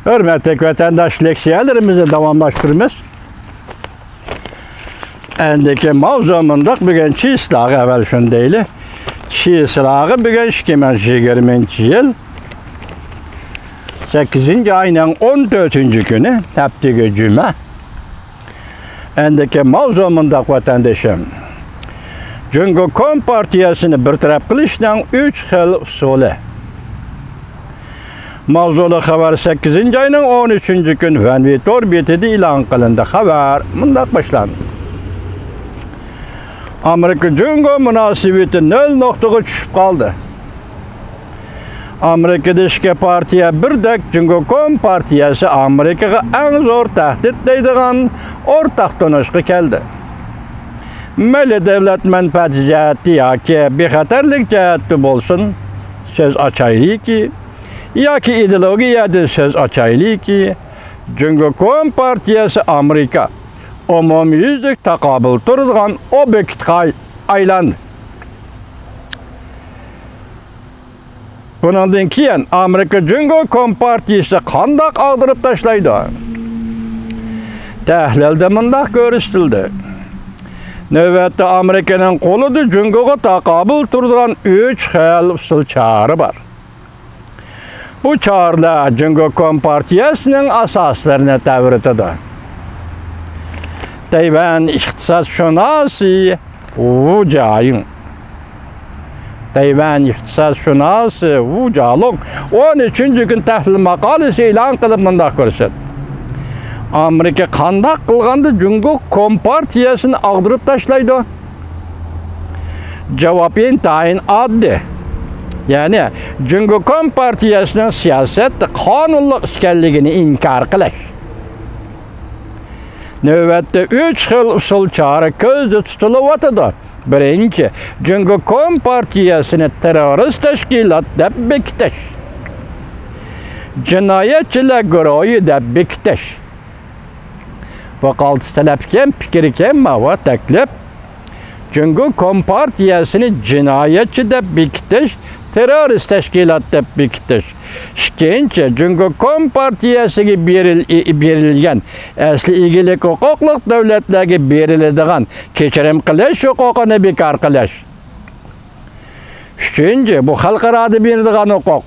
Hürmetli vatandaş leksiyalarımızı davamlaştırmız. Endeki mavzumunda bugün çiğ ıslahı evvel şundaylı. Çiğ ıslahı bugün 2020 yıl 8. ayının 14. günü hafta cuma. Endeki mavzumunda vatandaşım. Çünkü Kom Partiyasını bir taraf kılıştan 3 xil usuli. Mavzulu xabar 8. ayının 13. gün Vanvitor betidi ilan kılındı. Xabar mındak başlandı. Amerika-Cungo münasibeti 0 noktaya düşüp kaldı. Amerika'da işke partiya birdek Cungo Kom Partiyası Amerika'ya en zor tehdit deydiğen ortak dönüşü geldi. Meli devlet menfaati cihati ya ki bir xatarlık cihati bolsun söz açaylı ki ya ki ideologiyada söz açaylı ki Cungo Kom Partiyası Amerika umumiyüzlük takabül turduğun obyektga aylandı. Bundan keyin Amerika Cungo Kom Partiyası kandak ağdırıp taşlaydı. Tahlilde mındak görüştüldü. Növbette Amerika'nın koludu Cungo'ga takabül turduğun 3 xil usul çağrı var. Bu çağrılar Cungo Kom Partiyasının asaslarına tevrididir. Tayvan İktisat Şunası Wu Jiaying. Tayvan İktisat Şunası Wu Jialong 13. gün tahlil makalesi ilan kılıp mındak görüştü. Amerika kandak kılgandı Cungo Kom Partiyasını ağdırıp taşlaydı. Cevap intayin addı. Yani Cungo Kom Partiyasının siyaset kanunluk iskelligini inkar kılış. Növbette 3 xil usul çağrı közde tutuluvatıdı. Birinci, Cungo Kom Partiyasını terörist teşkilat dep bekitiş. Cinayetçiler güruhu dep bekitiş. Fakat talep fikir mava teklif Cungo Kom Partiyasını cinayetçi de bekitiş, terörist teşkilat de bekitiş. İkinci, Cungo Kom Partiyası'na berilgen asli ilgilik hukukluk devletlerine berildiğin keçirim kılış hukukunu bekar kılış. Üçüncü, bu halkara berildiğin hukuk.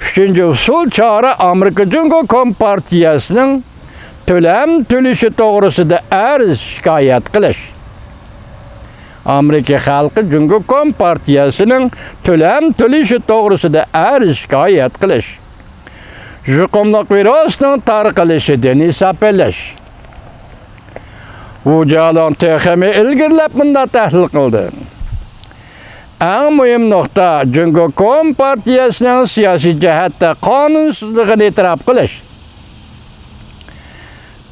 Üçüncü usul çağrı Amerika Cungo Kom Partiyası'nın tölem tülüşü doğrusu da şikayet kılış. Amerika halkı Cungo Kom Partiyası'nın tölem tülüşü doğrusu da şikayet kılış. Jukumluk virüsünün tarqılışı deni sapeliş. Bu jalon tehimi ilgirlep bunda tahlil kıldı. En mühim nokta Cungo Kom Partiyası'nın siyasi cihatta kanunsuzluğunu itiraf kılış.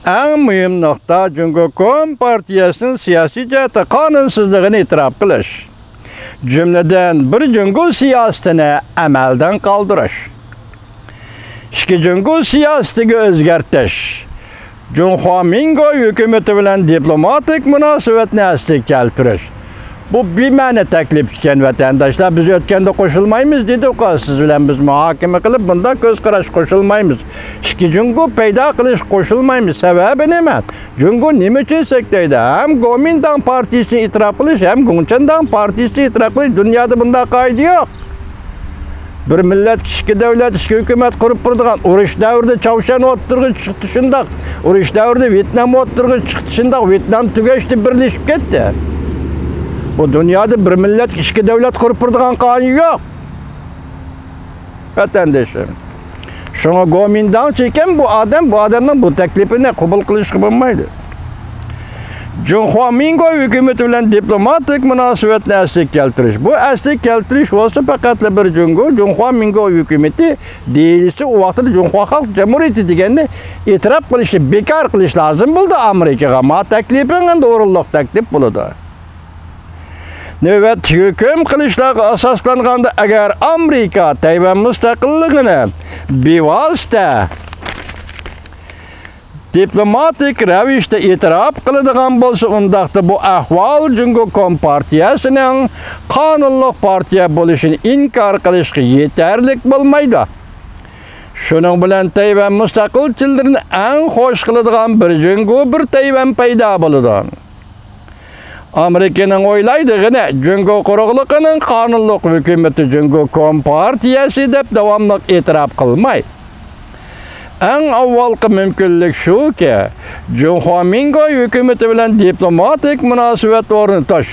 En mühim nokta Cungo Kom Partiyası'nın siyasi cihatta kanunsuzluğunu itiraf kılış. Cümleden bir Cungo siyasetini amelden kaldırış. İki Cungo siyasetini özgertiş. Junhua Mingo hükümeti bilen diplomatik münasebetini asli keltiriş. Bu bir mani teklif iken vatandaşlar biz ötkende koşulmayımız dedi o siz bilen biz muhakeme kılıp bunda göz karaş koşulmayımız. İki Cungo peyda kılış koşulmayımız. Sebebi ne? Cungo ne için sekteydi? Hem Kuomintang Partisi itiraf kılış hem Gongchang Partisi itiraf kılış. Dünyada bunda kaydı yok. Bir millet kişi devlet, kişi hükümet kurup durduğun uruş devrde Çavuşan oturduğu çıktışında, uruş devrde Vietnam oturduğu çıktışında Vietnam tügeçti birleşip gitti. Bu dünyada bir millet kişi devlet kurup durduğun kanun yok. Vatandaşım. Şuna Kuomintang çeken bu adamın bu teklifine kabul kılış kılınmaydı. Junhua Mingo hükümeti bilen diplomatik münasebetini asli keltiriş. Bu asli keltiriş olsa fakat bir Junhua Mingo hükümeti değilse o vaxtda Junhua Halk Cumhuriyeti degenini itiraf kılışı, bekar kılış lazım buldu Amerika'ya. Ama teklifinin doğruluk teklif buludu. Növbet hüküm kılışlarga asaslanğanda eğer Amerika Tayvan müstakillligini bevasita diplomatik ravishda itiraf qiladigan bo'lsa, undaqda bu ahvol Cungo Kom Partiyasining qonunliq partiya bo'lishini inkor qilishga yetarlik bo'lmaydi. Şunun bilen Tayvan mustaqilchilarini eng xoş qiladigan bir jungo bir Tayvan paydo bo'ladi. Amerikaning o'ylaydigini jungo quruqligining qonunliq hukumati jungo kompartiyasi deb davomli e'tirof qilmaydi. En avvalki mümkünlük şu ki, Junho Mingo hükümeti bilen diplomatik münasebet ornataş.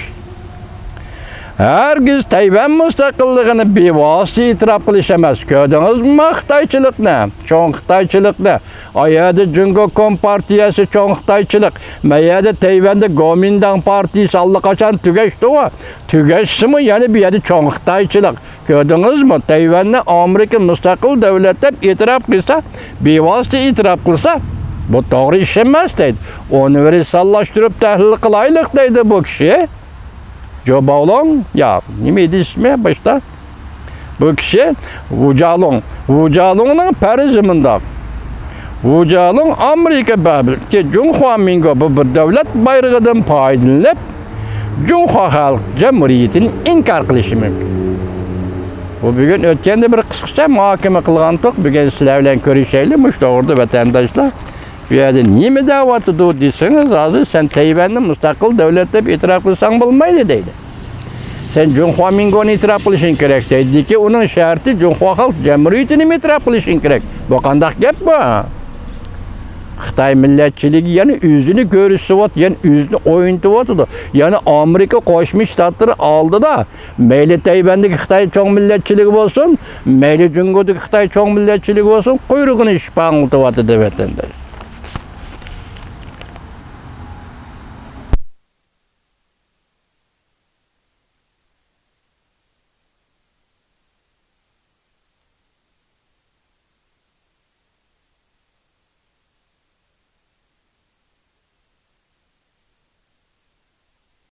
Herkes Tayvan müstakilligini bevosita itiraf qilish emas. Ko'rdingizmi Xitoychilikni? Cho'ng Xitoychilikni. Ayada Jungo Kompartiyasi cho'ng Xitoychilik. Mayada Tayvanda Kuomintang partiyasi allaqachon tugashdi-ku. Tugashsimi, yani bir yerda cho'ng Xitoychilik. Ko'rdingizmi? Tayvanni Amerika mustaqil davlat deb e'tirof qilsa, bevosita e'tirof qilsa, bu to'g'ri ish emas deydi. Universallashtirib tahlil qilaylik deydi bu kishi. Joe Biden, ya neydi ismi başta? Bu kişi Wu Jialong. Wu Jialong'un Paris'inde. Wu Jialong Amerika babılki Junho Mingo bu bir devlet bayrağıdan paydalanıp Junho Halk Cumhuriyeti'ni inkar qilishi mümkün. Bu bugün ötkende bir kısaca muhakeme kılgan tok. Bugün sizler bilen görüşelim. İşte orada vatandaşlar. Bu yerde niye mi davat ediyor deseniz, azı sen Tayvan'ın müstakil devlet deb itiraf kılsan bulmaydı deydi. Sen Junho Mingo'nu itiraf kılışın gerek deydi ki, onun şartı Junho Halk Cumhuriyeti'ni mi itiraf kılışın gerek? Bu kandak gap bu. Xitay milletçiliği yani yüzünü görüşüvot, yani yüzünü oyuntuvotu. Yani Amerika Koşmuş Ştatları aldı da, meyli Tayvan'daki Xitay çoğun milletçiliği olsun, meyli Jungo'daki Xitay çoğun milletçiliği olsun, kuyruğunu işpanlıtıvotu devletinde.